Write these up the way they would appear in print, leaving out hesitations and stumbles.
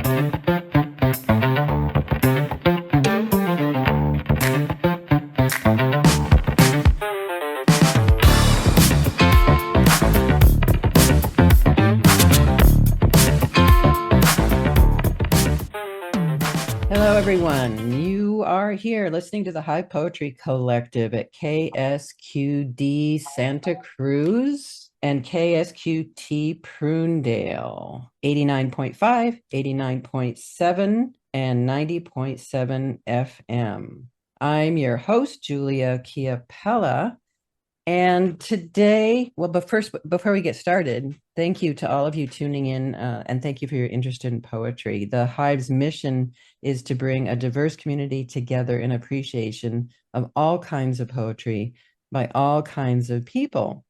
Hello, everyone. You are here listening to the Hive Poetry Collective at KSQD Santa Cruz and KSQT Prunedale, 89.5, 89.7, and 90.7 FM. I'm your host, Julia Chiapella. And today, but first, before we get started, thank you to all of you tuning in, and thank you for your interest in poetry. The Hive's mission is to bring a diverse community together in appreciation of all kinds of poetry by all kinds of people.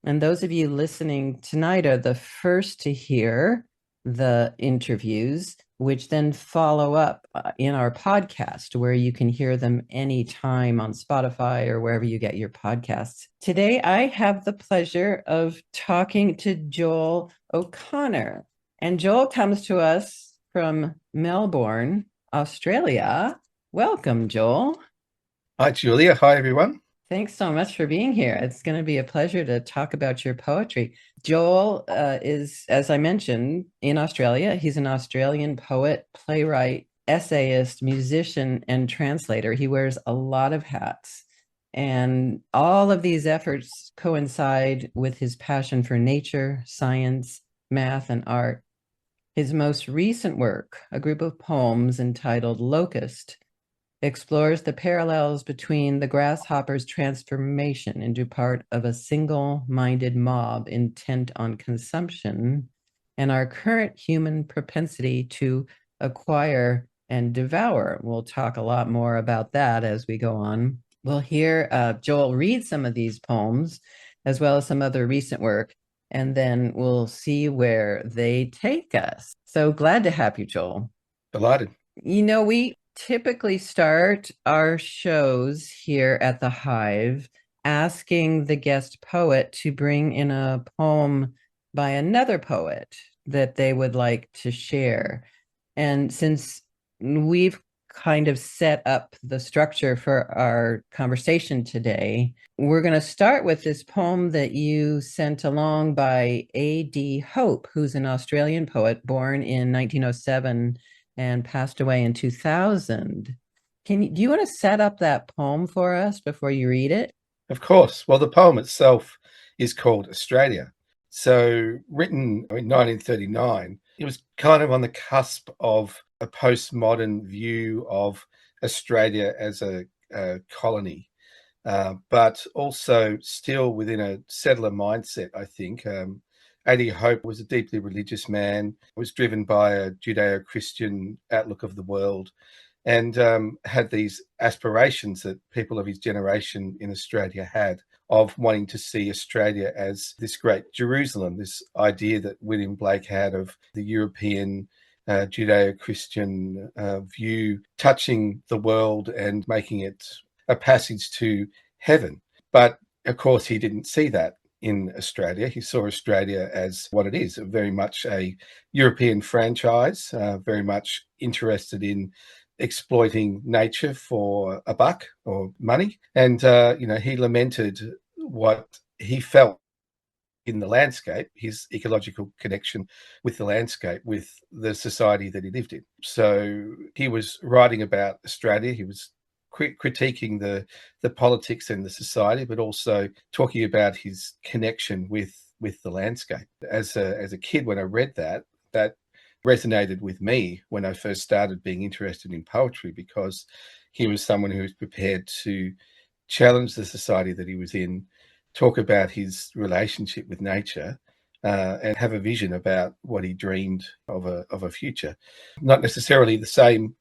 And those of you listening tonight are the first to hear the interviews, which then follow up in our podcast, where you can hear them anytime on Spotify or wherever you get your podcasts. Today, I have the pleasure of talking to Joel O'Connor. And Joel comes to us from Melbourne, Australia. Welcome, Joel. Hi, Julia. Hi, everyone. Thanks so much for being here. It's going to be a pleasure to talk about your poetry. Joel is, as I mentioned, in Australia. He's an Australian poet, playwright, essayist, musician, and translator. He wears a lot of hats. And all of these efforts coincide with his passion for nature, science, math, and art. His most recent work, a group of poems entitled Locust, explores the parallels between the grasshopper's transformation into part of a single-minded mob intent on consumption and our current human propensity to acquire and devour. We'll talk a lot more about that as we go on. We'll hear Joel read some of these poems, as well as some other recent work, and then we'll see where they take us. So glad to have you, Joel. Delighted. You know, we typically start our shows here at the Hive asking the guest poet to bring in a poem by another poet that they would like to share. And since we've kind of set up the structure for our conversation today, we're going to start with this poem that you sent along by A.D. Hope, who's an Australian poet born in 1907 and passed away in 2000. Do you want to set up that poem for us before you read it? Of course. Well, the poem itself is called Australia. So written in 1939, it was kind of on the cusp of a postmodern view of Australia as a colony, but also still within a settler mindset, I think. A.D. Hope was a deeply religious man, was driven by a Judeo-Christian outlook of the world, and had these aspirations that people of his generation in Australia had of wanting to see Australia as this great Jerusalem, this idea that William Blake had of the European Judeo-Christian view touching the world and making it a passage to heaven. But of course, he didn't see that in Australia. He saw Australia as what it is, very much a European franchise, very much interested in exploiting nature for a buck or money. And, he lamented what he felt in the landscape, his ecological connection with the landscape, with the society that he lived in. So he was writing about Australia. He was critiquing the politics and the society, but also talking about his connection with the landscape. As a kid, when I read that resonated with me when I first started being interested in poetry, because he was someone who was prepared to challenge the society that he was in, talk about his relationship with nature, and have a vision about what he dreamed of a future. Not necessarily the same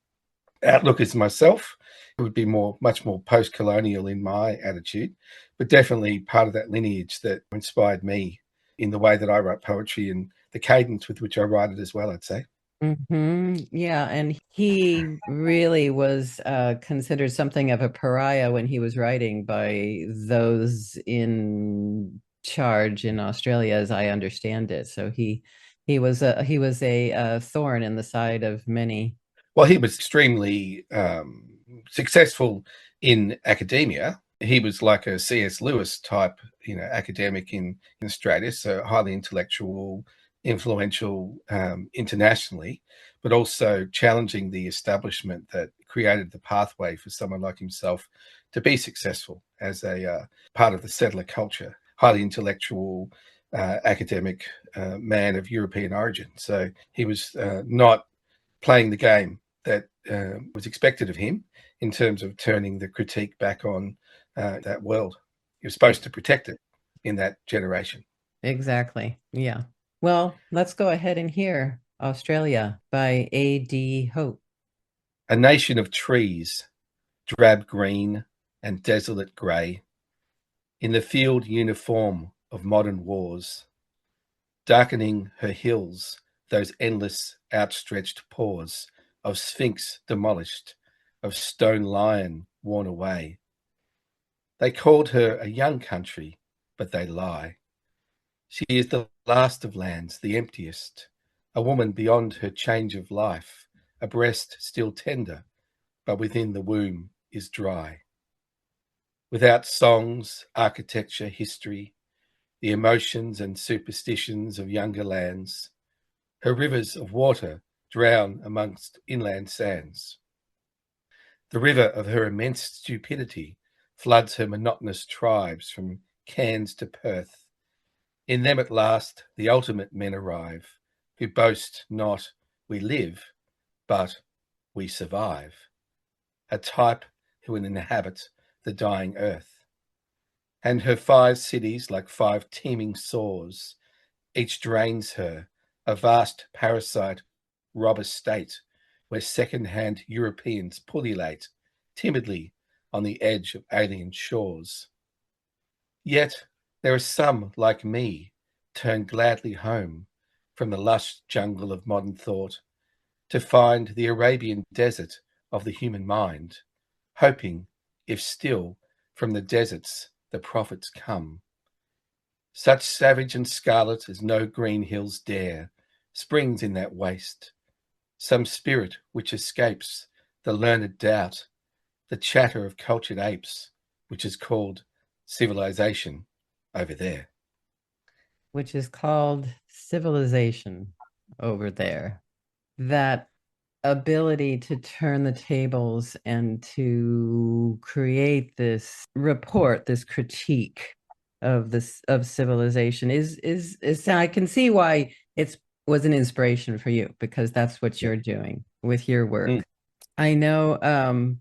outlook as myself. It would be much more post-colonial in my attitude, but definitely part of that lineage that inspired me in the way that I write poetry and the cadence with which I write it as well, I'd say. Yeah, and he really was considered something of a pariah when he was writing by those in charge in Australia, as I understand it. So he he was a thorn in the side of many. Well, he was extremely successful in academia. He was like a C.S. Lewis type, academic in Australia, so highly intellectual, influential internationally, but also challenging the establishment that created the pathway for someone like himself to be successful as a part of the settler culture. Highly intellectual, academic man of European origin. So he was not playing the game that was expected of him in terms of turning the critique back on that world. He was supposed to protect it in that generation. Exactly. Yeah. Well, let's go ahead and hear Australia by A.D. Hope. A nation of trees, drab green and desolate grey, in the field uniform of modern wars, darkening her hills, those endless outstretched paws of sphinx demolished, of stone lion worn away. They called her a young country, but they lie. She is the last of lands, the emptiest, a woman beyond her change of life, a breast still tender, but within the womb is dry. Without songs, architecture, history, the emotions and superstitions of younger lands, her rivers of water drown amongst inland sands. The river of her immense stupidity floods her monotonous tribes from Cairns to Perth. In them at last the ultimate men arrive, who boast not we live, but we survive. A type who inhabit the dying earth. And her 5 cities like 5 teeming sores, each drains her, a vast parasite robber state, where second-hand Europeans pullulate timidly on the edge of alien shores. Yet there are some like me turn gladly home from the lush jungle of modern thought to find the Arabian desert of the human mind, hoping, if still, from the deserts the prophets come. Such savage and scarlet as no green hills dare springs in that waste, some spirit which escapes the learned doubt, the chatter of cultured apes, which is called civilization over there. Which is called civilization over there. That ability to turn the tables and to create this report, this critique of this of civilization is I can see why it's was an inspiration for you because that's what you're doing with your work. Mm. I know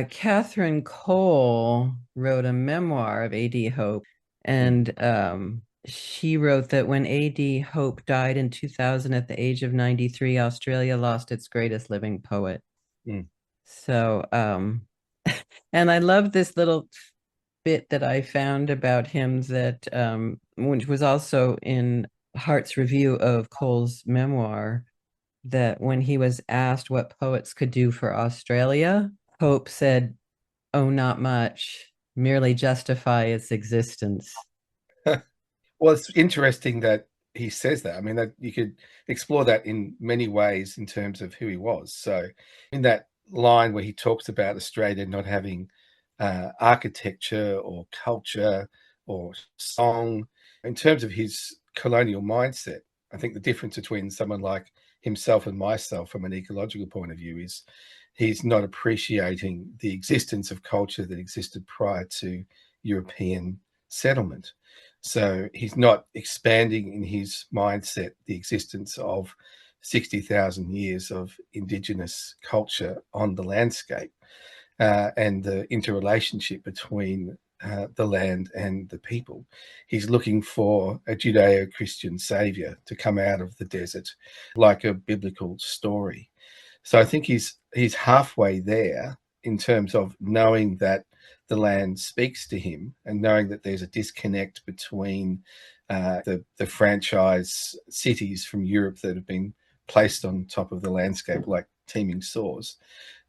Catherine Cole wrote a memoir of A.D. Hope, and she wrote that when A.D. Hope died in 2000 at the age of 93, Australia lost its greatest living poet. Mm. So, and I love this little bit that I found about him that, which was also in Hart's review of Cole's memoir, that when he was asked what poets could do for Australia, Hope said, "Oh, not much, merely justify its existence." Well, it's interesting that he says that. I mean, that you could explore that in many ways in terms of who he was. So, in that line where he talks about Australia not having architecture or culture or song, in terms of his colonial mindset, I think the difference between someone like himself and myself from an ecological point of view is he's not appreciating the existence of culture that existed prior to European settlement. So he's not expanding in his mindset the existence of 60,000 years of indigenous culture on the landscape and the interrelationship between the land and the people. He's looking for a Judeo-Christian savior to come out of the desert, like a biblical story. So I think he's halfway there in terms of knowing that the land speaks to him and knowing that there's a disconnect between the franchise cities from Europe that have been placed on top of the landscape like teeming sores.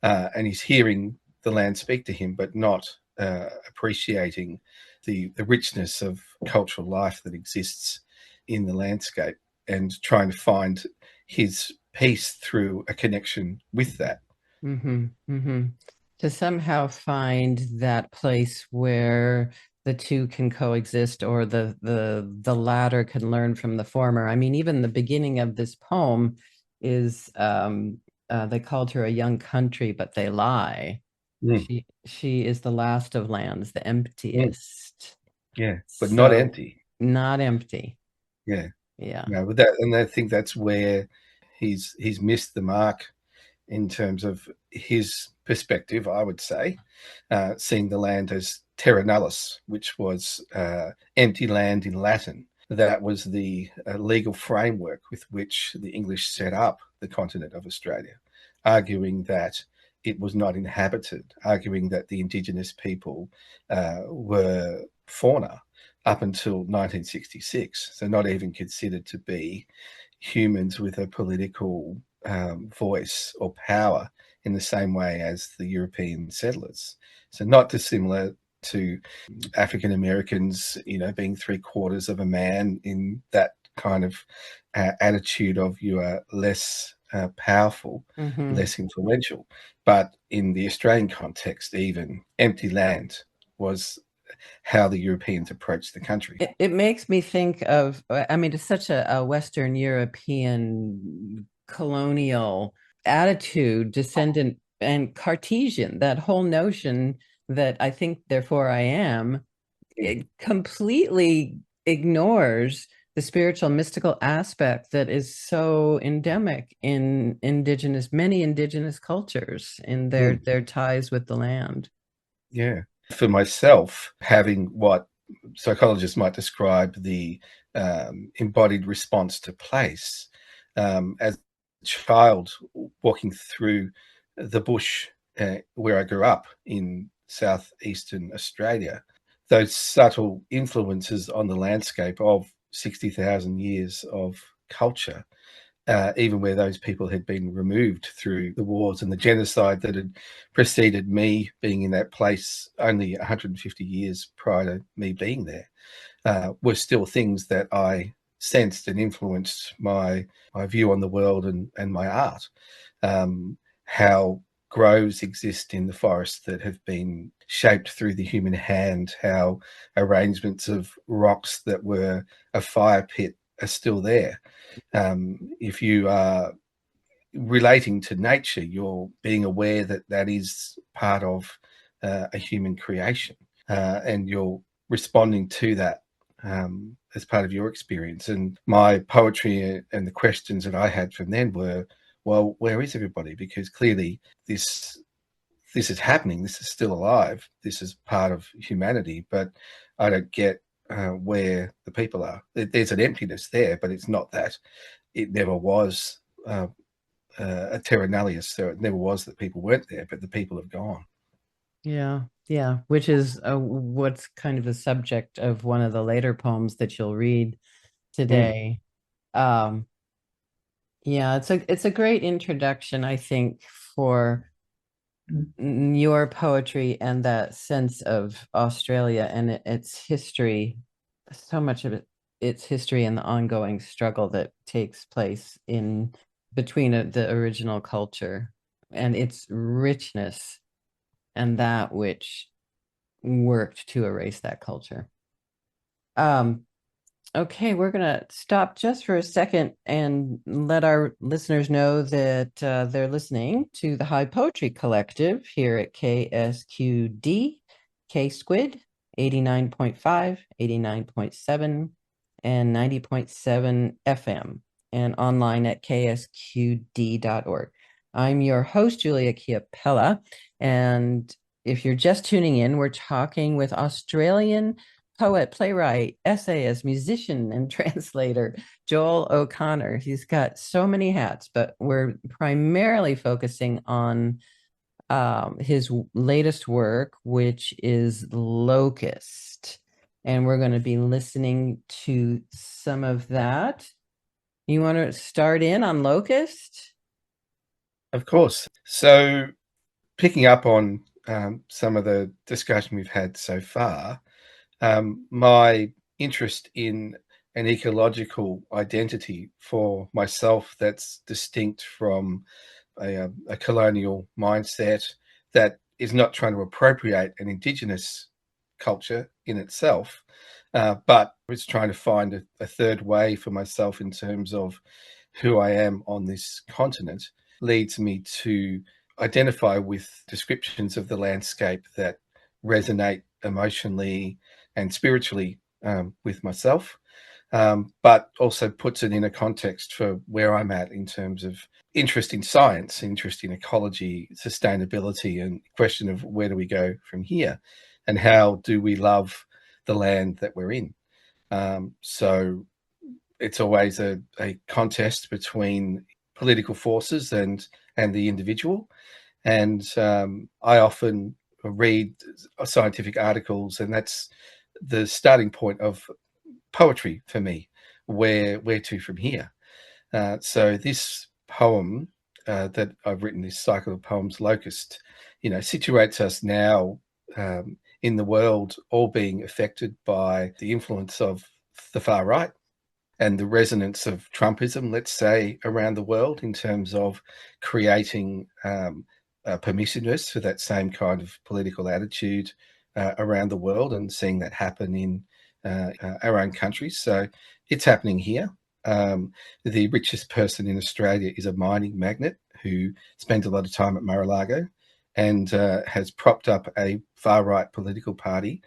And he's hearing the land speak to him, but not appreciating the richness of cultural life that exists in the landscape. and trying to find his peace through a connection with that. Mm-hmm. Mm-hmm. To somehow find that place where the two can coexist, or the latter can learn from the former. I mean, even the beginning of this poem is they called her a young country, but they lie. Mm, She is the last of lands, the mm, emptiest. yeah, but not So empty. not empty. Yeah, Yeah. no, but that, and I think that's where he's missed the mark in terms of his perspective, I would say, seeing the land as terra nullius, which was empty land in Latin. That was the legal framework with which the English set up the continent of Australia, arguing that it was not inhabited, arguing that the indigenous people were fauna up until 1966, so not even considered to be humans with a political voice or power in the same way as the European settlers. So not dissimilar to African Americans, being 3/4 of a man, in that kind of attitude of you are less powerful, Mm-hmm. less influential. But in the Australian context, even empty land was how the Europeans approached the country. It makes me think of, I mean, it's such a Western European colonial attitude, descendant and Cartesian, that whole notion that I think, therefore I am, it completely ignores the spiritual mystical aspect that is so endemic in many indigenous cultures, in Mm. their ties with the land. Yeah. For myself, having what psychologists might describe the embodied response to place, as a child walking through the bush where I grew up in southeastern Australia, those subtle influences on the landscape of 60,000 years of culture, even where those people had been removed through the wars and the genocide that had preceded me being in that place only 150 years prior to me being there, were still things that I sensed and influenced my view on the world and my art. How groves exist in the forest that have been shaped through the human hand, how arrangements of rocks that were a fire pit are still there. If you are relating to nature, you're being aware that that is part of a human creation, and you're responding to that as part of your experience. And my poetry and the questions that I had from then were, well, where is everybody? Because clearly this is happening. This is still alive. This is part of humanity, but I don't get where the people are. There's an emptiness there, but it's not that it never was a terra nullius. So it never was that people weren't there, but the people have gone. Yeah, yeah, which is what's kind of the subject of one of the later poems that you'll read Mm, today. Um, yeah, it's a great introduction, I think, for your poetry and that sense of Australia and its history. So much of its history and the ongoing struggle that takes place in between the original culture and its richness, and that which worked to erase that culture. Um, okay, we're gonna stop just for a second and let our listeners know that they're listening to the High Poetry Collective here at KSQD, K Squid, 89.5, 89.7, and 90.7 FM, and online at ksqd.org. I'm your host, Julia Chiapella, and if you're just tuning in, we're talking with Australian poet, playwright, essayist, musician, and translator, Joel O'Connor. He's got so many hats, but we're primarily focusing on his latest work, which is Locust. And we're going to be listening to some of that. You want to start in on Locust? of course. So picking up on some of the discussion we've had so far, my interest in an ecological identity for myself that's distinct from a colonial mindset that is not trying to appropriate an indigenous culture in itself, but it's trying to find a third way for myself in terms of who I am on this continent, leads me to identify with descriptions of the landscape that resonate emotionally and spiritually with myself, but also puts it in a context for where I'm at in terms of interest in science, interest in ecology, sustainability, and question of where do we go from here, and how do we love the land that we're in. So it's always a contest between political forces and the individual. And I often read scientific articles, and that's the starting point of poetry for me. Where to from here? So this poem that I've written, this cycle of poems, Locust, situates us now in the world, all being affected by the influence of the far right and the resonance of Trumpism, let's say, around the world in terms of creating permissiveness for that same kind of political attitude around the world, and seeing that happen in our own countries. So it's happening here. The richest person in Australia is a mining magnate who spends a lot of time at Mar-a-Lago and has propped up a far-right political party,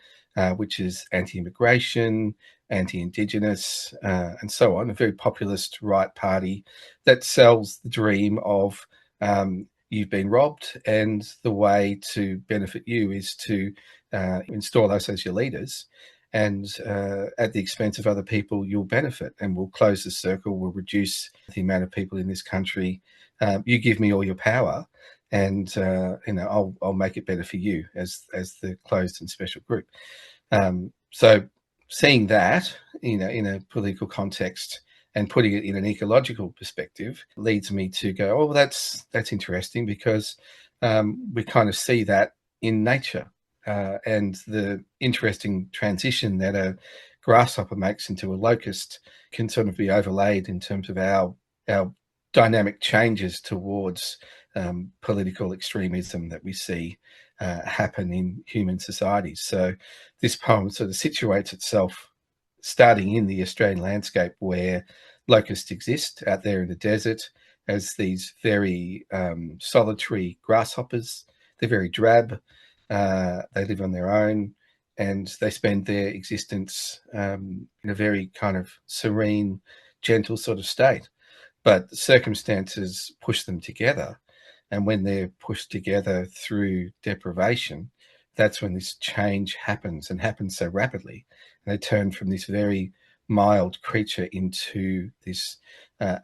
which is anti-immigration, anti-Indigenous, and so on, a very populist right party that sells the dream of you've been robbed, and the way to benefit you is to install us as your leaders, and at the expense of other people, you'll benefit, and we'll close the circle, we'll reduce the amount of people in this country. You give me all your power, and I'll make it better for you as the closed and special group. So seeing that, in a political context and putting it in an ecological perspective leads me to go, oh, well, that's interesting, because we kind of see that in nature, and the interesting transition that a grasshopper makes into a locust can sort of be overlaid in terms of our dynamic changes towards political extremism that we see happen in human societies. So this poem sort of situates itself starting in the Australian landscape, where locusts exist out there in the desert as these very solitary grasshoppers. They're very drab. They live on their own, and they spend their existence in a very kind of serene, gentle sort of state. But the circumstances push them together. And when they're pushed together through deprivation, that's when this change happens, and happens so rapidly. And they turn from this very mild creature into this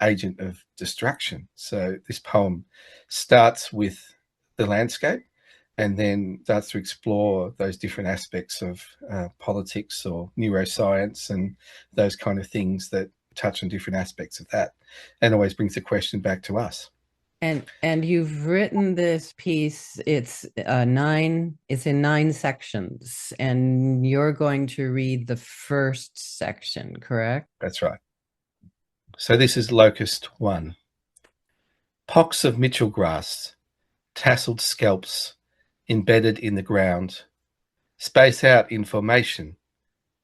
agent of destruction. So this poem starts with the landscape, and then starts to explore those different aspects of politics or neuroscience and those kind of things that touch on different aspects of that, and always brings the question back to us. And you've written this piece, it's in 9 sections, and you're going to read the first section, correct? That's right. So this is Locust 1. Pocks of Mitchell grass, tasseled scalps embedded in the ground, space out in formation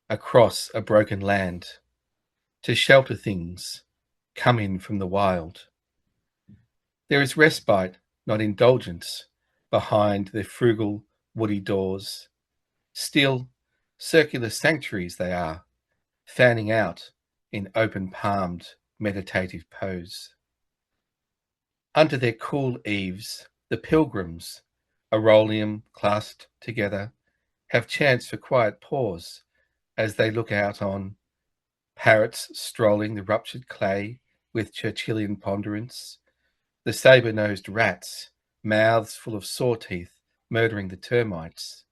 across a broken land to shelter things come in from the wild. There is respite, not indulgence, behind their frugal woody doors. Still, circular sanctuaries they are, fanning out in open-palmed meditative pose. Under their cool eaves, the pilgrims, aurolium clasped together, have chance for quiet pause as they look out on parrots strolling the ruptured clay with Churchillian ponderance, the sabre-nosed rats, mouths full of saw teeth, murdering the termites,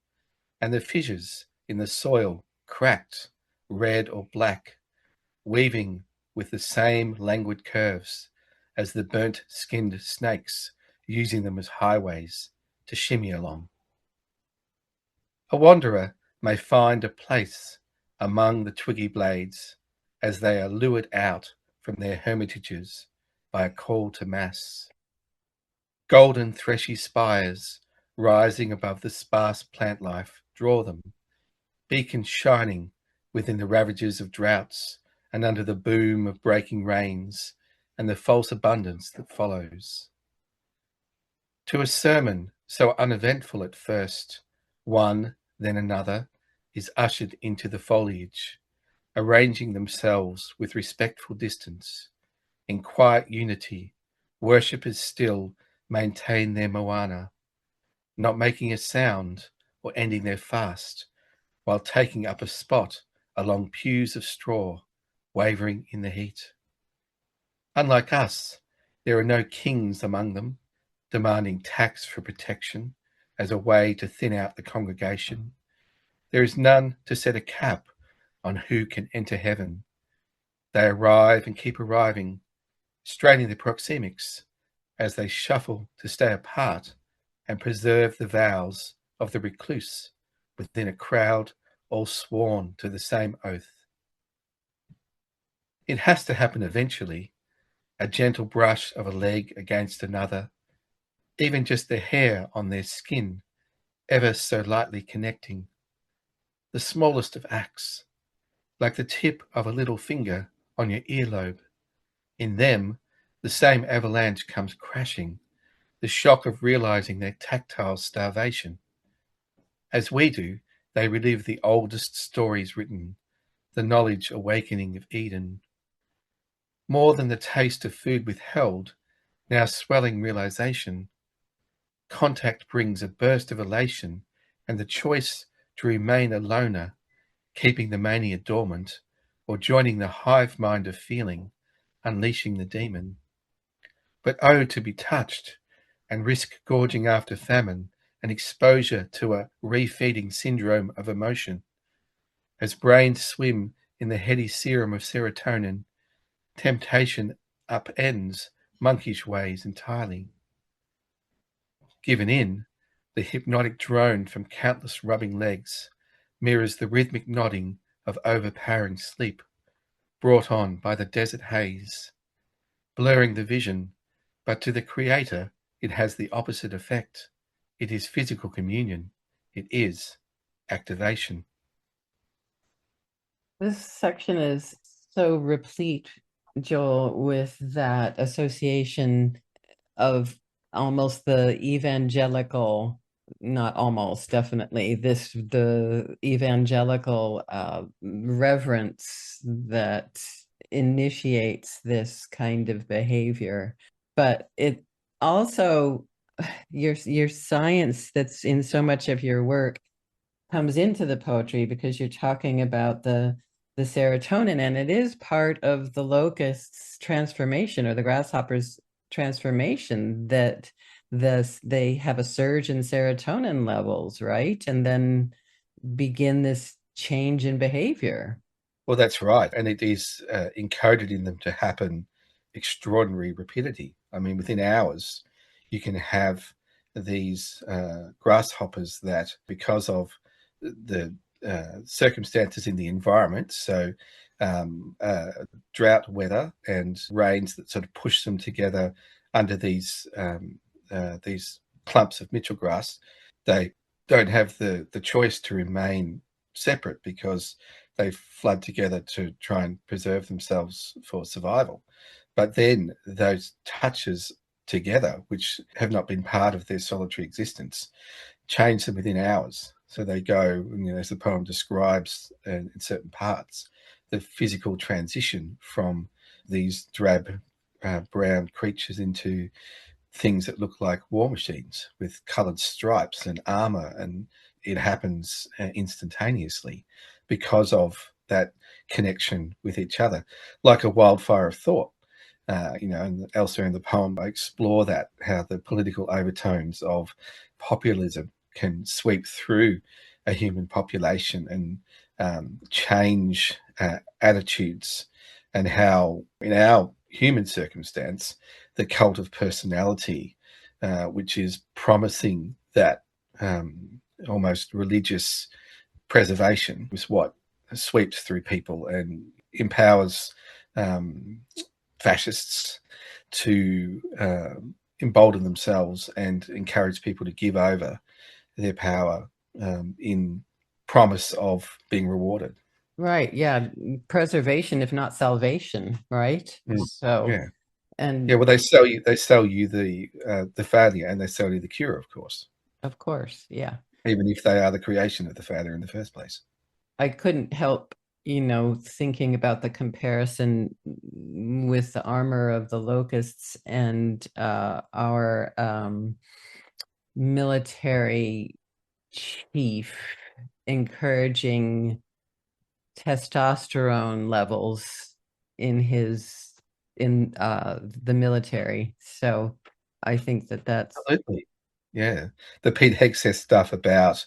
and the fissures in the soil, cracked, red or black, weaving with the same languid curves as the burnt-skinned snakes, using them as highways to shimmy along. A wanderer may find a place among the twiggy blades as they are lured out from their hermitages by a call to mass. Golden threshy spires rising above the sparse plant life draw them, beacons shining within the ravages of droughts and under the boom of breaking rains and the false abundance that follows. To a sermon so uneventful at first, one, then another, is ushered into the foliage, arranging themselves with respectful distance. In quiet unity, worshippers still maintain their moana, not making a sound or ending their fast, while taking up a spot along pews of straw, wavering in the heat. Unlike us, there are no kings among them, demanding tax for protection as a way to thin out the congregation. There is none to set a cap on who can enter heaven. They arrive and keep arriving, straining the proxemics as they shuffle to stay apart and preserve the vows of the recluse within a crowd all sworn to the same oath. It has to happen eventually, a gentle brush of a leg against another, even just the hair on their skin, ever so lightly connecting. The smallest of acts, like the tip of a little finger on your earlobe. In them, the same avalanche comes crashing, the shock of realizing their tactile starvation. As we do, they relive the oldest stories written, the knowledge awakening of Eden. More than the taste of food withheld, now swelling realization. Contact brings a burst of elation and the choice to remain a loner, keeping the mania dormant, or joining the hive mind of feeling, unleashing the demon. But oh, to be touched and risk gorging after famine and exposure to a refeeding syndrome of emotion. As brains swim in the heady serum of serotonin, temptation upends monkish ways entirely. Given in, the hypnotic drone from countless rubbing legs mirrors the rhythmic nodding of overpowering sleep, brought on by the desert haze, blurring the vision, but to the creator it has the opposite effect. It is physical communion. It is activation. This section is so replete, Joel, with that association of almost the evangelical, not almost, definitely, the evangelical reverence that initiates this kind of behavior. But it also, your science that's in so much of your work comes into the poetry because you're talking about the serotonin, and it is part of the locust's transformation or the grasshopper's transformation that they have a surge in serotonin levels, right? And then begin this change in behavior. Well, that's right. And it is encoded in them to happen extraordinary rapidity. I mean, within hours, you can have these grasshoppers that, because of the circumstances in the environment, so drought weather and rains that sort of push them together under these clumps of Mitchell grass, they don't have the choice to remain separate because they flood together to try and preserve themselves for survival. But then those touches together, which have not been part of their solitary existence, change them within hours. So they go, as the poem describes in certain parts, the physical transition from these drab brown creatures into things that look like war machines with coloured stripes and armour, and it happens instantaneously because of that connection with each other, like a wildfire of thought. And elsewhere in the poem, I explore that, how the political overtones of populism can sweep through a human population and change attitudes, and how in our human circumstance, the cult of personality, which is promising that almost religious preservation, is what sweeps through people and empowers fascists to embolden themselves and encourage people to give over their power in promise of being rewarded. Right. Yeah. Preservation, if not salvation, right? So, Yeah. Yeah, and well, they sell you the failure, and they sell you the cure, of course, of course, yeah. even if they are the creation of the failure in the first place. I couldn't help, thinking about the comparison with the armor of the locusts and our military chief encouraging testosterone levels in the military. So I think that's Absolutely. Yeah. The Pete Hegseth stuff about,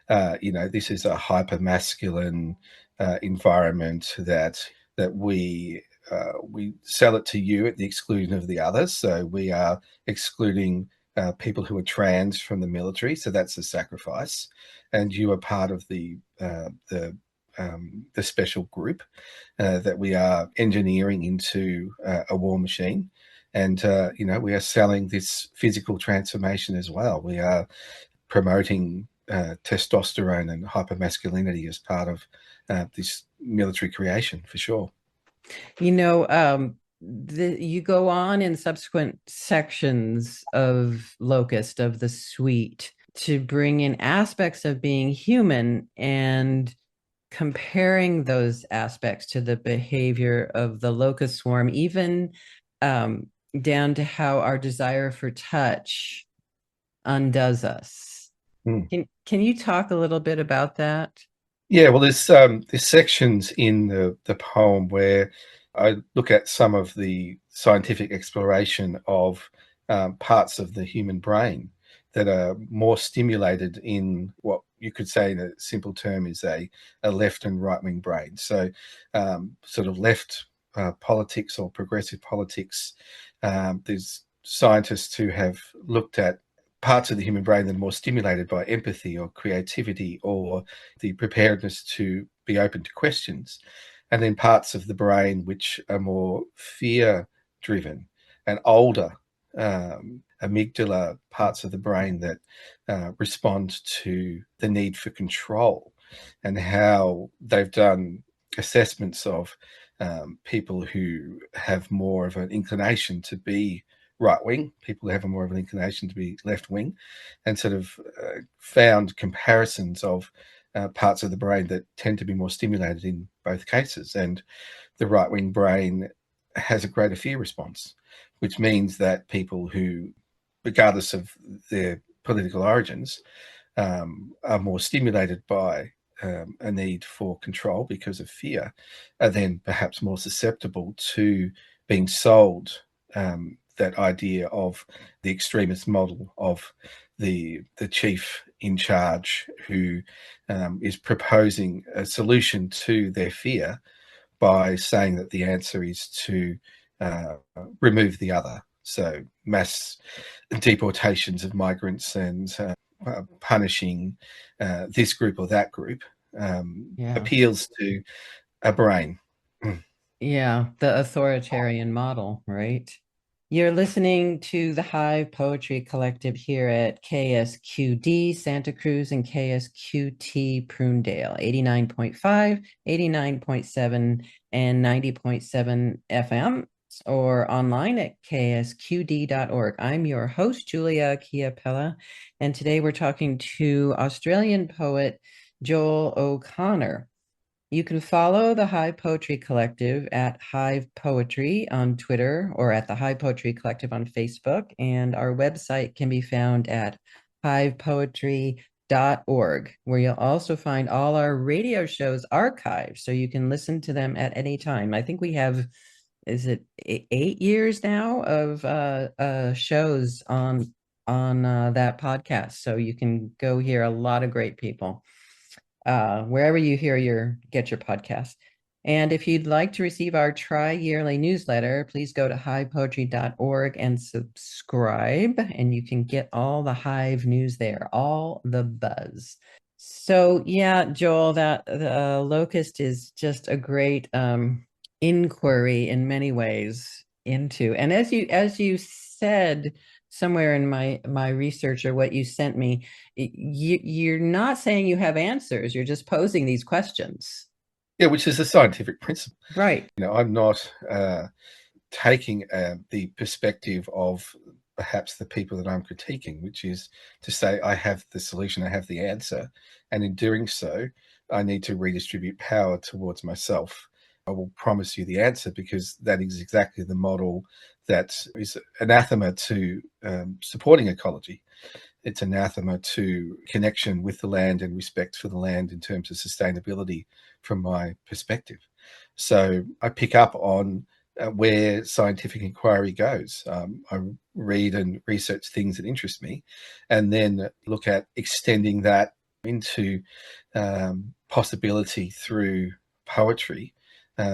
this is a hyper masculine environment that we sell it to you at the exclusion of the others. So we are excluding people who are trans from the military. So that's a sacrifice, and you are part of the special group that we are engineering into a war machine. And, we are selling this physical transformation as well. We are promoting testosterone and hypermasculinity as part of this military creation, for sure. You go on in subsequent sections of Locust, of the suite, to bring in aspects of being human and comparing those aspects to the behavior of the locust swarm, even down to how our desire for touch undoes us. Mm. Can you talk a little bit about that? Yeah, well, there's sections in the poem where I look at some of the scientific exploration of parts of the human brain that are more stimulated in what you could say in a simple term is a left and right wing brain. So, sort of left politics or progressive politics. There's scientists who have looked at parts of the human brain that are more stimulated by empathy or creativity or the preparedness to be open to questions, and then parts of the brain which are more fear driven and older, amygdala parts of the brain that respond to the need for control, and how they've done assessments of people who have more of an inclination to be right wing, people who have a more of an inclination to be left wing, and sort of found comparisons of parts of the brain that tend to be more stimulated in both cases. And the right wing brain has a greater fear response, which means that people who, regardless of their political origins, are more stimulated by a need for control because of fear, are then perhaps more susceptible to being sold that idea of the extremist model of the chief in charge who is proposing a solution to their fear by saying that the answer is to remove the other. So mass deportations of migrants and punishing this group or that group Yeah. appeals to a brain. Yeah, the authoritarian model, right? You're listening to the Hive Poetry Collective here at KSQD Santa Cruz and KSQT Prunedale, 89.5, 89.7, and 90.7 FM, or online at ksqd.org. I'm your host, Julia Chiapella, and today we're talking to Australian poet Joel O'Connor. You can follow the Hive Poetry Collective at Hive Poetry on Twitter or at the Hive Poetry Collective on Facebook. And our website can be found at hivepoetry.org, where you'll also find all our radio shows archived so you can listen to them at any time. I think we have, is it 8 years now of shows on that podcast. So you can go hear a lot of great people wherever you get your podcast. And if you'd like to receive our tri-yearly newsletter, please go to hivepoetry.org and subscribe, and you can get all the Hive news there, all the buzz. So yeah, Joel, that the Locust is just a great inquiry in many ways into. And as you said somewhere in my research or what you sent me, you're not saying you have answers, you're just posing these questions. Yeah, which is a scientific principle. Right. I'm not taking the perspective of perhaps the people that I'm critiquing, which is to say I have the solution, I have the answer, and in doing so, I need to redistribute power towards myself. I will promise you the answer because that is exactly the model that is anathema to supporting ecology. It's anathema to connection with the land and respect for the land in terms of sustainability from my perspective. So I pick up on where scientific inquiry goes. I read and research things that interest me and then look at extending that into possibility through poetry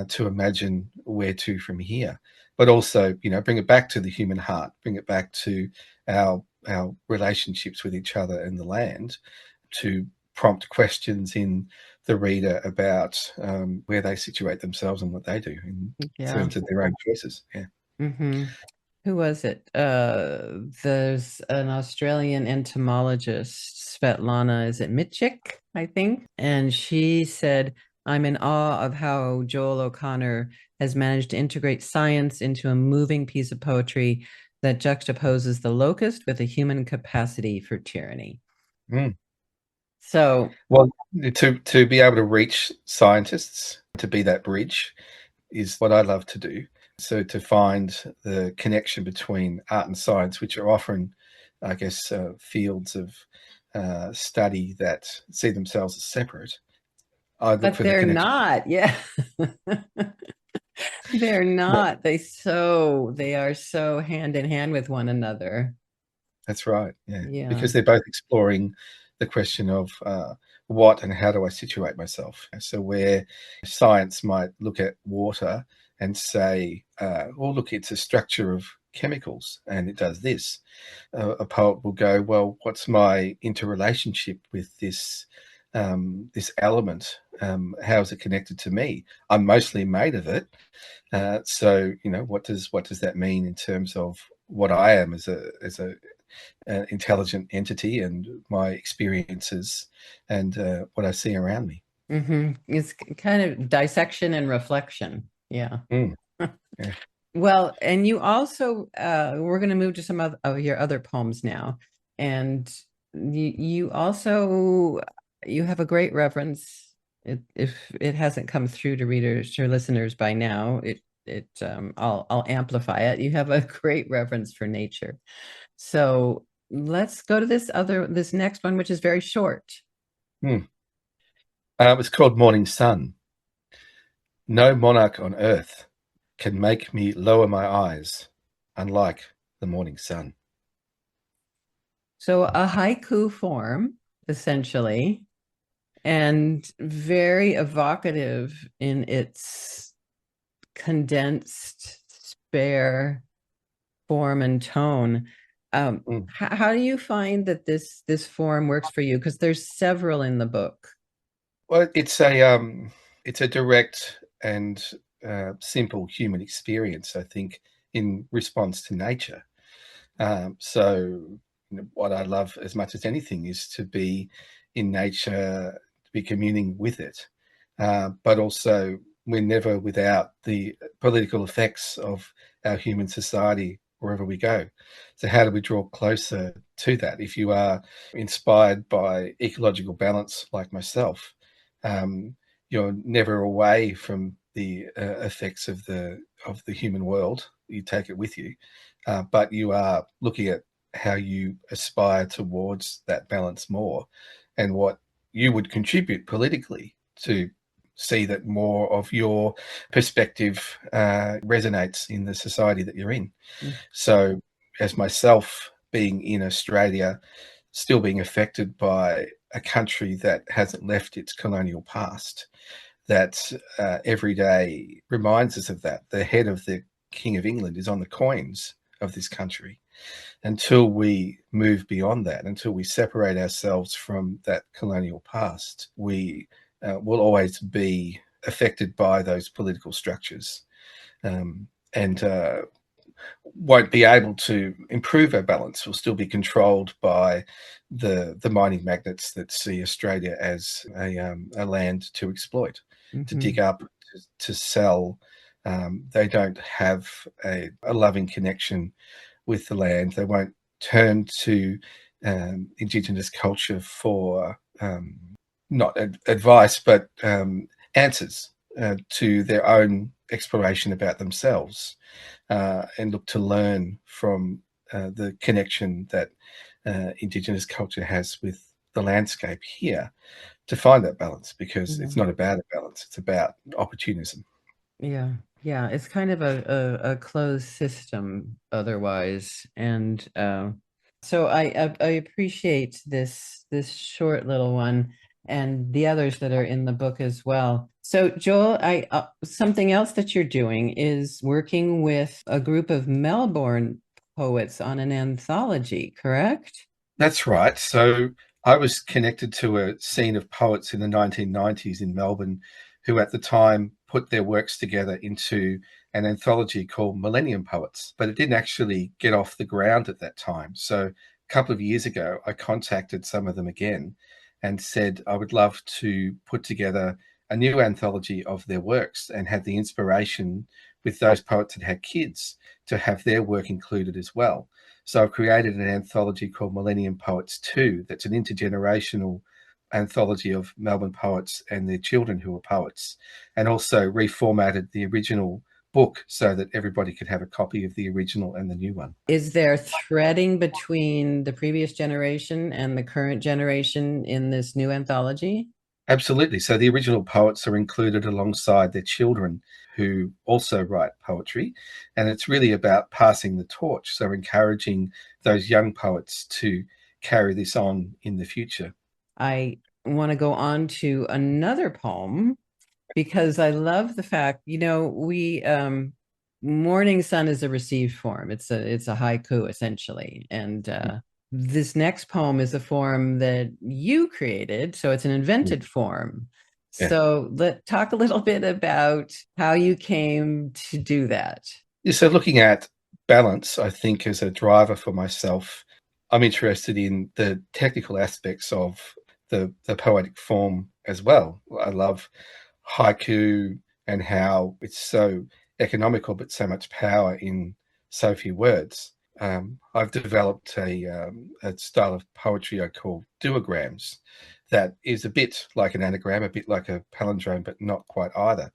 to imagine where to from here. But also, bring it back to the human heart, bring it back to our relationships with each other and the land, to prompt questions in the reader about where they situate themselves and what they do in terms of their own choices. Yeah. Mm-hmm. Who was it? There's an Australian entomologist, Svetlana, is it Mitchik, I think? And she said, I'm in awe of how Joel O'Connor has managed to integrate science into a moving piece of poetry that juxtaposes the locust with a human capacity for tyranny. Mm. So, Well, to be able to reach scientists, to be that bridge, is what I love to do. So to find the connection between art and science, which are often, I guess, fields of study that see themselves as separate, I look but for the they're connection. not. Yeah. They're not. They are so hand in hand with one another. That's right. Yeah, Yeah. because they're both exploring the question of what and how do I situate myself. So where science might look at water and say, well, look, it's a structure of chemicals and it does this. A poet will go, well, what's my interrelationship with this element? How is it connected to me? I'm mostly made of it. So what does that mean in terms of what I am as a intelligent entity and my experiences and what I see around me. Mm-hmm. It's kind of dissection and reflection. Yeah. Mm, yeah. Well, and you also, we're going to move to some of your other poems now. And you also, you have a great reverence. If it hasn't come through to readers or listeners by now, I'll amplify it. You have a great reverence for nature. So let's go to this next one, which is very short. Mm. It's called Morning Sun. No monarch on earth can make me lower my eyes, unlike the morning sun. So a haiku form, essentially, and very evocative in its condensed, spare form and tone. Mm. How do you find that this form works for you? Because there's several in the book. Well, it's a direct and simple human experience, I think, in response to nature. So what I love as much as anything is to be in nature, to be communing with it. But also, we're never without the political effects of our human society wherever we go. So how do we draw closer to that? If you are inspired by ecological balance like myself, you're never away from the effects of the human world. You take it with you, but you are looking at how you aspire towards that balance more and what you would contribute politically to see that more of your perspective resonates in the society that you're in. Mm. So as myself being in Australia, still being affected by a country that hasn't left its colonial past, that every day reminds us of that. The head of the King of England is on the coins of this country. Until we move beyond that, until we separate ourselves from that colonial past, we will always be affected by those political structures, and won't be able to improve our balance. Will still be controlled by the mining magnates that see Australia as a land to exploit, to dig up, to sell. They don't have a loving connection with the land. They won't turn to Indigenous culture for not advice, but answers to their own exploration about themselves, and look to learn from the connection that Indigenous culture has with the landscape here to find that balance, because it's not about a balance, it's about opportunism. Yeah, yeah, it's kind of a closed system otherwise, and so I appreciate this short little one and the others that are in the book as well. So Joel, I something else that you're doing is working with a group of Melbourne poets on an anthology, correct? That's right. So I was connected to a scene of poets in the 1990s in Melbourne who at the time put their works together into an anthology called Millennium Poets, but it didn't actually get off the ground at that time. So a couple of years ago, I contacted some of them again and said I would love to put together a new anthology of their works and have the inspiration with those poets that had kids to have their work included as well. So I've created an anthology called Millennium Poets 2 that's an intergenerational anthology of Melbourne poets and their children who are poets, and also reformatted the original book so that everybody could have a copy of the original and the new one. Is there threading between the previous generation and the current generation in this new anthology? Absolutely. So the original poets are included alongside their children who also write poetry. And it's really about passing the torch. So encouraging those young poets to carry this on in the future. I want to go on to another poem because I love the fact, we Morning Sun is a received form. It's a haiku essentially. And this next poem is a form that you created, so it's an invented form. Yeah. So let talk a little bit about how you came to do that. Yeah, so looking at balance, I think as a driver for myself, I'm interested in the technical aspects of the poetic form as well. I love haiku and how it's so economical, but so much power in so few words. I've developed a style of poetry I call duograms that is a bit like an anagram, a bit like a palindrome, but not quite either.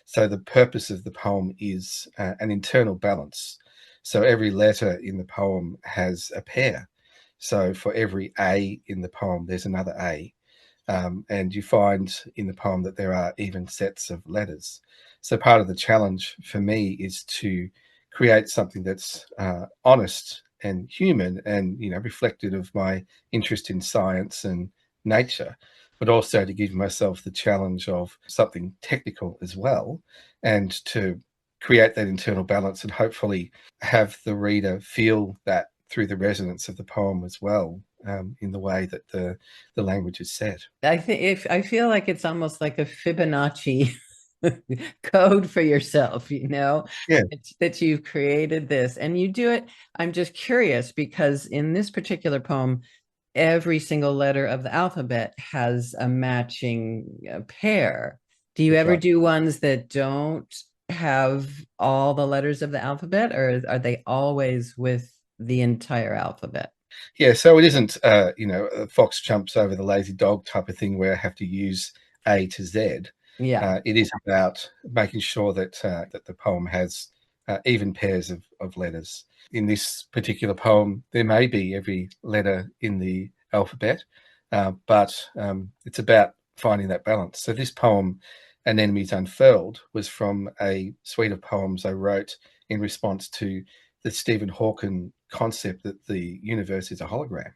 So the purpose of the poem is an internal balance. So every letter in the poem has a pair. So for every A in the poem, there's another A. And you find in the poem that there are even sets of letters. So part of the challenge for me is to create something that's honest and human and, reflective of my interest in science and nature, but also to give myself the challenge of something technical as well, and to create that internal balance and hopefully have the reader feel that through the resonance of the poem as well, in the way that the language is set. I think if I feel like it's almost like a Fibonacci code for yourself, Yeah. that you've created this and you do it. I'm just curious because in this particular poem, every single letter of the alphabet has a matching pair. Do you That's ever right. do ones that don't have all the letters of the alphabet, or are they always with the entire alphabet? Yeah, so it isn't, a fox jumps over the lazy dog type of thing where I have to use A to Z. Yeah. It is about making sure that the poem has even pairs of letters. In this particular poem, there may be every letter in the alphabet, but it's about finding that balance. So this poem, An Enemy's Unfurled, was from a suite of poems I wrote in response to the Stephen Hawking concept that the universe is a hologram,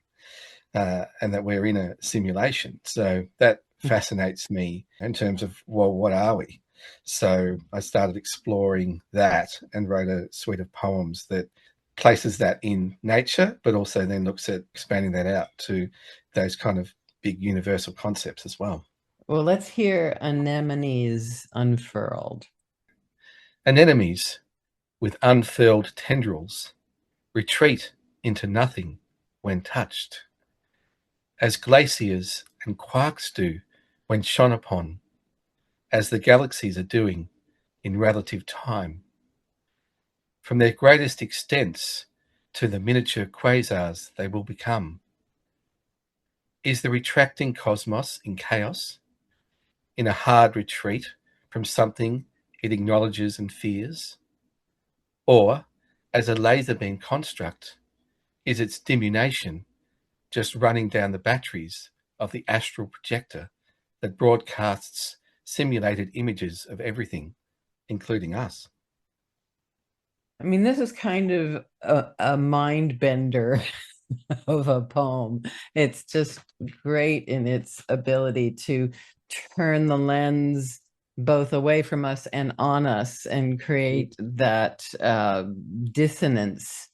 and that we're in a simulation. So that fascinates me in terms of, well, what are we? So I started exploring that and wrote a suite of poems that places that in nature, but also then looks at expanding that out to those kind of big universal concepts as well. Well, let's hear anemones unfurled. Anemones with unfurled tendrils retreat into nothing when touched, as glaciers and quarks do when shone upon, as the galaxies are doing in relative time. From their greatest extents to the miniature quasars they will become. Is the retracting cosmos in chaos, in a hard retreat from something it acknowledges and fears? Or, as a laser beam construct, is its diminution just running down the batteries of the astral projector that broadcasts simulated images of everything, including us? I mean, this is kind of a mind bender of a poem. It's just great in its ability to turn the lens both away from us and on us and create that dissonance,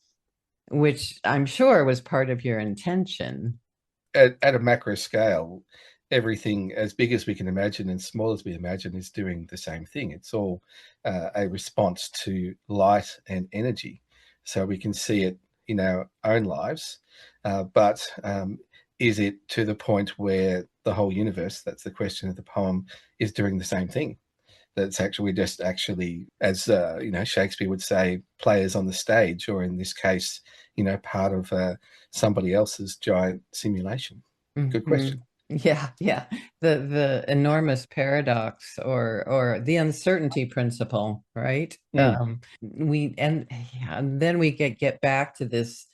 which I'm sure was part of your intention. At a macro scale, everything as big as we can imagine and small as we imagine is doing the same thing. It's all a response to light and energy. So we can see it in our own lives. But is it to the point where the whole universe, that's the question of the poem, is doing the same thing? That's actually just actually, as Shakespeare would say, players on the stage, or in this case, part of somebody else's giant simulation. Good Mhm. question. Yeah, yeah. The enormous paradox or the uncertainty principle, right? Mm, And then we get back to this,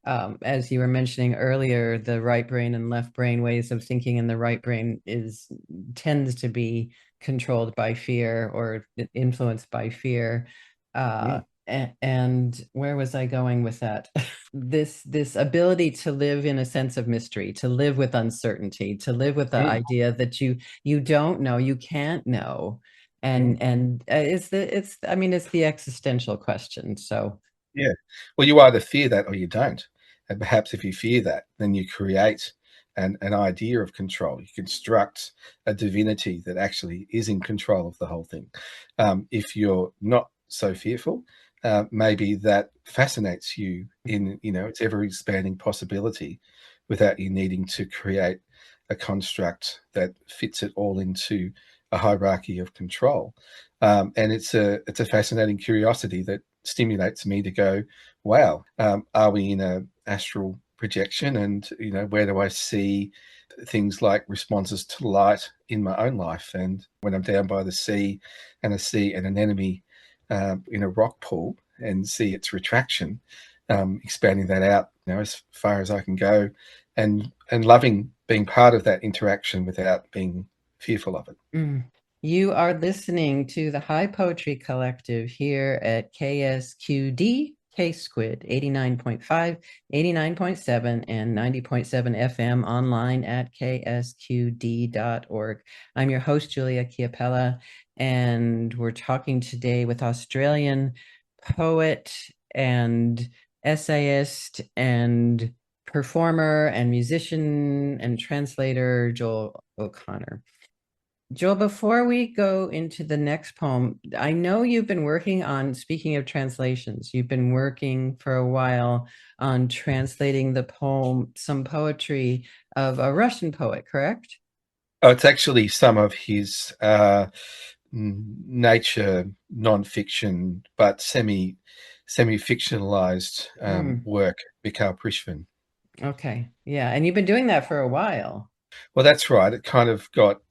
as you were mentioning earlier, the right brain and left brain ways of thinking, and the right brain tends to be controlled by fear or influenced by fear. mm, And where was I going with that? This ability to live in a sense of mystery, to live with uncertainty, to live with the mm, idea that you don't know, you can't know. mm. And it's I mean, it's the existential question. So Yeah. Well, you either fear that or you don't. And perhaps if you fear that, then you create an idea of control. You construct a divinity that actually is in control of the whole thing. If you're not so fearful, maybe that fascinates you in, its ever expanding possibility without you needing to create a construct that fits it all into a hierarchy of control. And it's a fascinating curiosity that stimulates me to go, wow, are we in a astral projection? And where do I see things like responses to light in my own life? And when I'm down by the sea and I see an anemone in a rock pool and see its retraction, expanding that out, as far as I can go, and loving being part of that interaction without being fearful of it. mm. You are listening to the High Poetry Collective here at KSQD, K Squid, 89.5, 89.7, and 90.7 FM online at ksqd.org. I'm your host, Julia Chiapella, and we're talking today with Australian poet and essayist and performer and musician and translator Joel O'Connor. Joel, before we go into the next poem, I know you've been working on, speaking of translations, you've been working for a while on translating the poem, some poetry of a Russian poet, correct? Oh, it's actually some of his nature non-fiction, but semi-fictionalized Mm, work, Mikhail Prishvin. okay. Yeah. And you've been doing that for a while. Well, that's right. It kind of got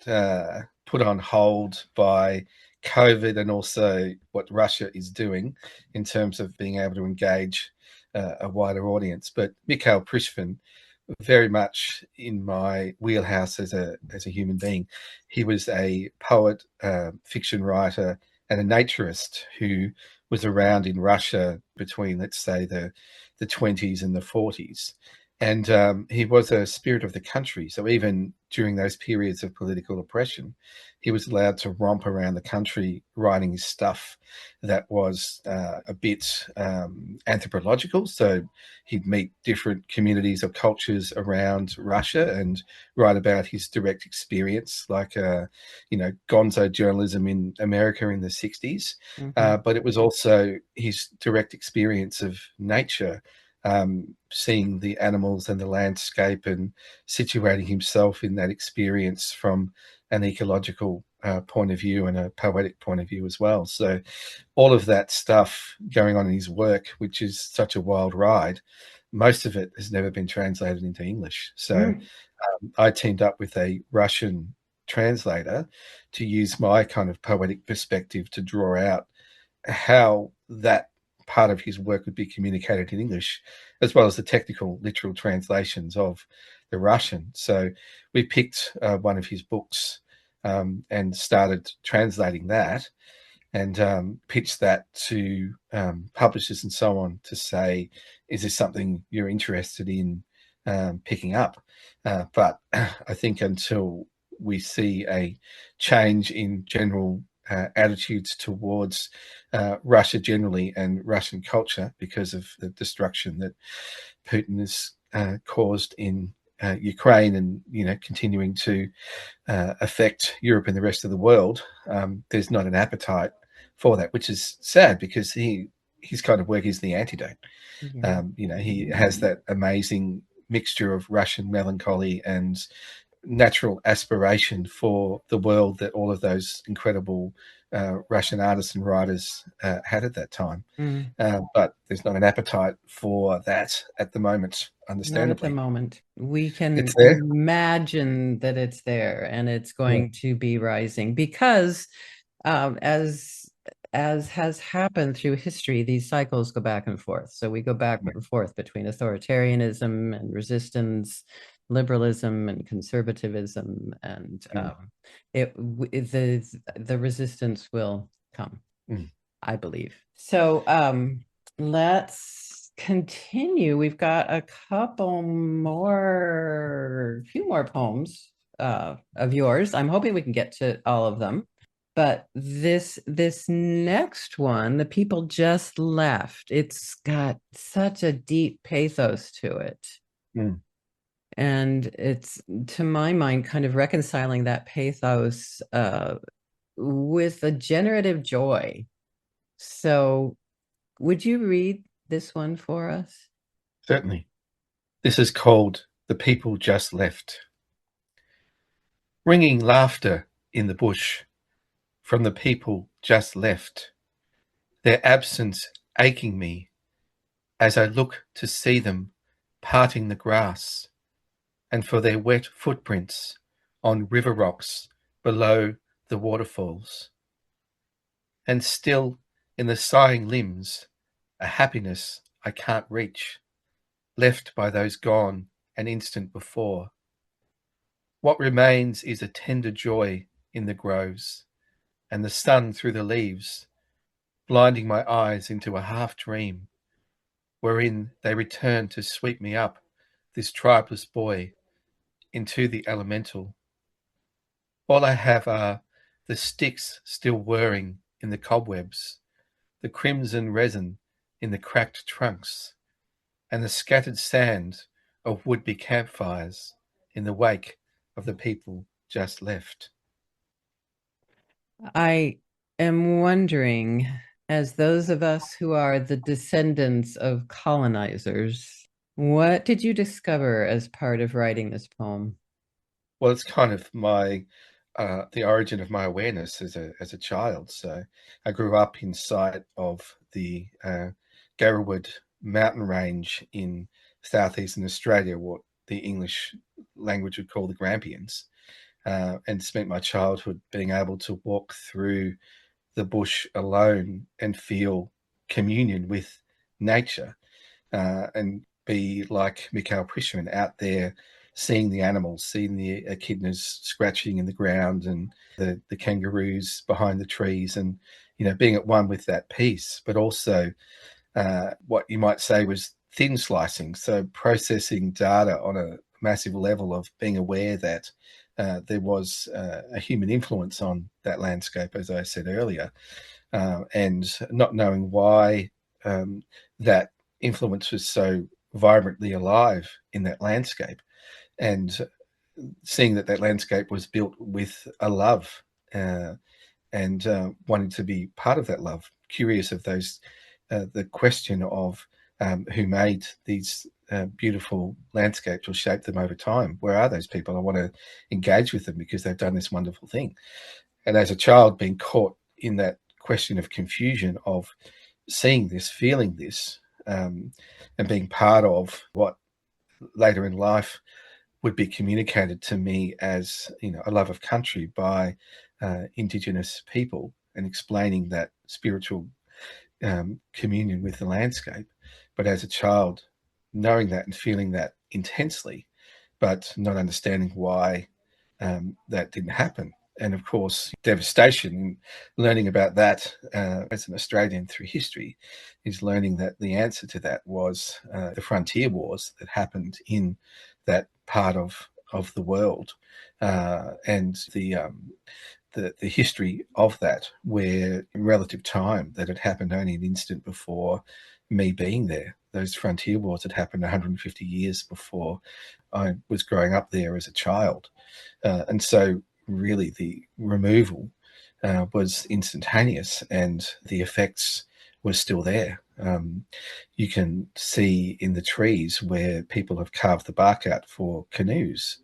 put on hold by COVID and also what Russia is doing in terms of being able to engage a wider audience. But Mikhail Prishvin, very much in my wheelhouse as a human being. He was a poet, fiction writer, and a naturist who was around in Russia between, let's say, the 20s and the 40s. And he was a spirit of the country. So even during those periods of political oppression, he was allowed to romp around the country writing stuff that was a bit anthropological. So he'd meet different communities or cultures around Russia and write about his direct experience, like, gonzo journalism in America in the 60s. Mm-hmm. But it was also his direct experience of nature, seeing the animals and the landscape and situating himself in that experience from an ecological point of view and a poetic point of view as well. So all of that stuff going on in his work, which is such a wild ride, most of it has never been translated into English. So Mm. I teamed up with a Russian translator to use my kind of poetic perspective to draw out how that part of his work would be communicated in English, as well as the technical, literal translations of the Russian. So we picked one of his books and started translating that, and pitched that to publishers and so on to say, is this something you're interested in picking up? But I think until we see a change in general attitudes towards Russia generally and Russian culture because of the destruction that Putin has caused in Ukraine, and continuing to affect Europe and the rest of the world, there's not an appetite for that, which is sad because his kind of work is the antidote. Yeah. He has that amazing mixture of Russian melancholy and natural aspiration for the world that all of those incredible Russian artists and writers had at that time. Mm. But there's not an appetite for that at the moment, Not at the understandably. moment. We It's can there. imagine that it's there and it's Yeah. going to be rising because as has happened through history, these cycles go back and forth. So we go back and forth between authoritarianism and resistance, liberalism and conservatism, and Mm, the resistance will come, mm. I believe. So let's continue. We've got a few more poems of yours. I'm hoping we can get to all of them. But this next one, The People Just Left, it's got such a deep pathos to it. Mm. And it's, to my mind, kind of reconciling that pathos with a generative joy. So would you read this one for us? Certainly. This is called The People Just Left. Ringing laughter in the bush from the people just left, their absence aching me as I look to see them parting the grass, and for their wet footprints on river rocks below the waterfalls. And still in the sighing limbs, a happiness I can't reach, left by those gone an instant before. What remains is a tender joy in the groves, and the sun through the leaves, blinding my eyes into a half dream, wherein they return to sweep me up, this tribeless boy, into the elemental. All I have are the sticks still whirring in the cobwebs, the crimson resin in the cracked trunks, and the scattered sand of would-be campfires in the wake of the people just left. I am wondering, as those of us who are the descendants of colonizers, what did you discover as part of writing this poem? Well, it's kind of my the origin of my awareness as a child. So I grew up in sight of the Garrawood mountain range in southeastern Australia, what the English language would call the Grampians, and spent my childhood being able to walk through the bush alone and feel communion with nature, and be like Mikhail Prishman out there seeing the animals, seeing the echidnas scratching in the ground and the kangaroos behind the trees, and being at one with that piece, but also what you might say was thin slicing, so processing data on a massive level of being aware that there was a human influence on that landscape, as I said earlier, and not knowing why that influence was so vibrantly alive in that landscape, and seeing that that landscape was built with a love, and wanting to be part of that love, curious of those, the question of who made these beautiful landscapes or shaped them over time. Where are those people? I want to engage with them because they've done this wonderful thing. And as a child, being caught in that question of confusion of seeing this, feeling this, and being part of what later in life would be communicated to me as, you know, a love of country by Indigenous people, and explaining that spiritual communion with the landscape. But as a child, knowing that and feeling that intensely, but not understanding why that didn't happen. And of course, devastation. Learning about that as an Australian through history is learning that the answer to that was the frontier wars that happened in that part of the world, and the history of that, where in relative time that had happened only an instant before me being there. Those frontier wars had happened 150 years before I was growing up there as a child. And so really the removal was instantaneous, and the effects were still there. You can see in the trees where people have carved the bark out for canoes.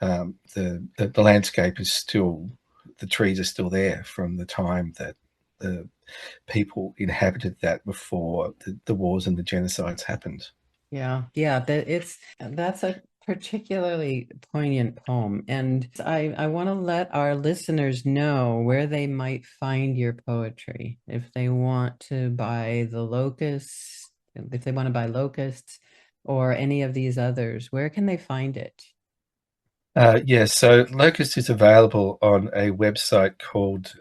The landscape is still, the trees are still there from the time that the people inhabited that before the wars and the genocides happened. Yeah, that's a particularly poignant poem, and I want to let our listeners know where they might find your poetry if they want to buy the Locusts, if they want to buy Locusts or any of these others. Where can they find it? Yeah, so Locust is available on a website called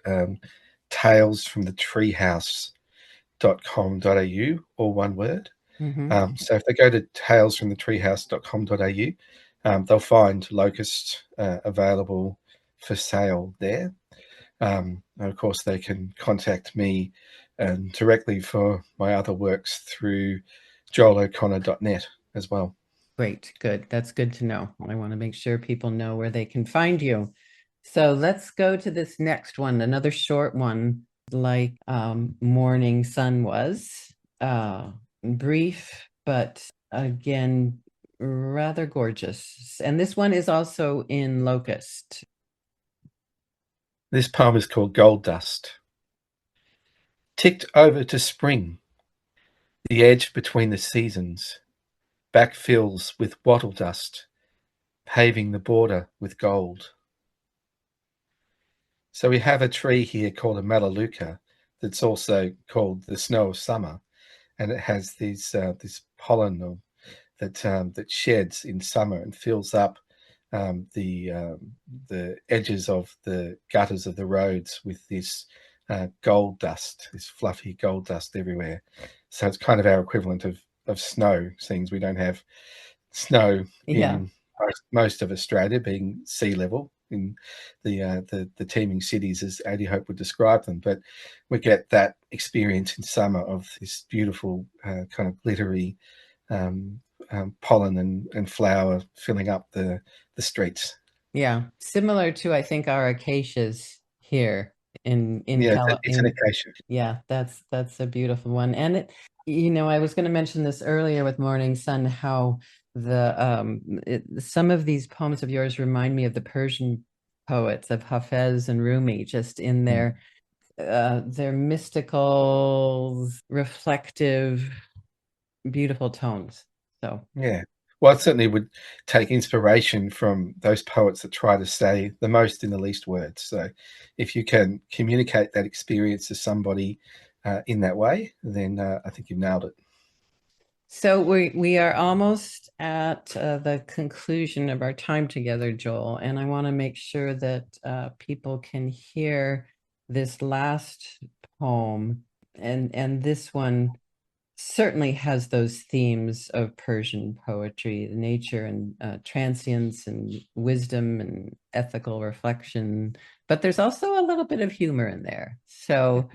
talesfromthetreehouse.com.au, all one word. Mm-hmm. So if they go to talesfromthetreehouse.com.au, they'll find Locust available for sale there. And of course, they can contact me directly for my other works through joeloconnor.net as well. Great, good. That's good to know. I want to make sure people know where they can find you. So let's go to this next one, another short one, like Morning Sun was. Brief, but again, rather gorgeous. And this one is also in Locust. This poem is called Gold Dust. Ticked over to spring, the edge between the seasons, back fills with wattle dust, paving the border with gold. So we have a tree here called a melaleuca that's also called the snow of summer, and it has this pollen that sheds in summer and fills up the edges of the gutters of the roads with this gold dust, this fluffy gold dust everywhere. So it's kind of our equivalent of snow, seeing we don't have snow Yeah. in most of Australia, being sea level in the teeming cities, as Adi Hope would describe them. But we get that experience in summer of this beautiful kind of glittery pollen and flower filling up the streets. Yeah. Similar to, I think, our acacias here in Yeah, Cal it's an in acacia. yeah, that's a beautiful one. And it, I was going to mention this earlier with Morning Sun, how some of these poems of yours remind me of the Persian poets of Hafez and Rumi, just in Mm. their mystical, reflective, beautiful tones. So Yeah. Well, it certainly would take inspiration from those poets that try to say the most in the least words. So if you can communicate that experience to somebody in that way, then I think you've nailed it. So we are almost at the conclusion of our time together, Joel, and I want to make sure that people can hear this last poem, and this one certainly has those themes of Persian poetry, the nature and transience and wisdom and ethical reflection, but there's also a little bit of humor in there. So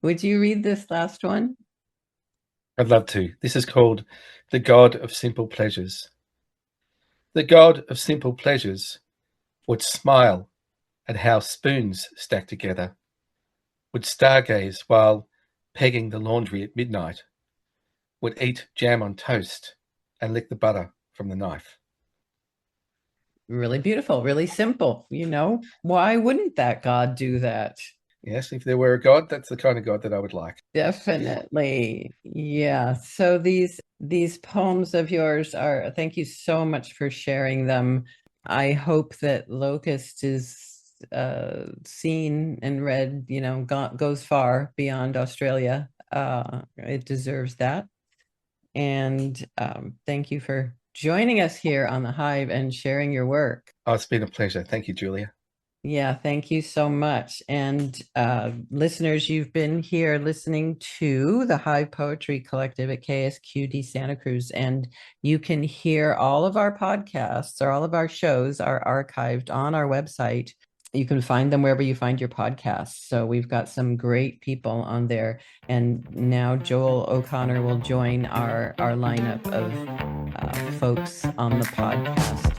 would you read this last one? I'd love to. This is called The God of Simple Pleasures. The God of simple pleasures would smile at how spoons stack together, would stargaze while pegging the laundry at midnight, would eat jam on toast and lick the butter from the knife. Really beautiful, really simple. Why wouldn't that God do that? Yes, if there were a God, that's the kind of God that I would like. Definitely. Yeah. So these poems of yours are, thank you so much for sharing them. I hope that Locust is seen and read, goes far beyond Australia. It deserves that. And thank you for joining us here on the Hive and sharing your work. Oh, it's been a pleasure. Thank you, Julia. Yeah, thank you so much. And listeners, you've been here listening to the Hive Poetry Collective at KSQD Santa Cruz, and you can hear all of our podcasts or all of our shows are archived on our website. You can find them wherever you find your podcasts. So we've got some great people on there. And now Joel O'Connor will join our lineup of folks on the podcast.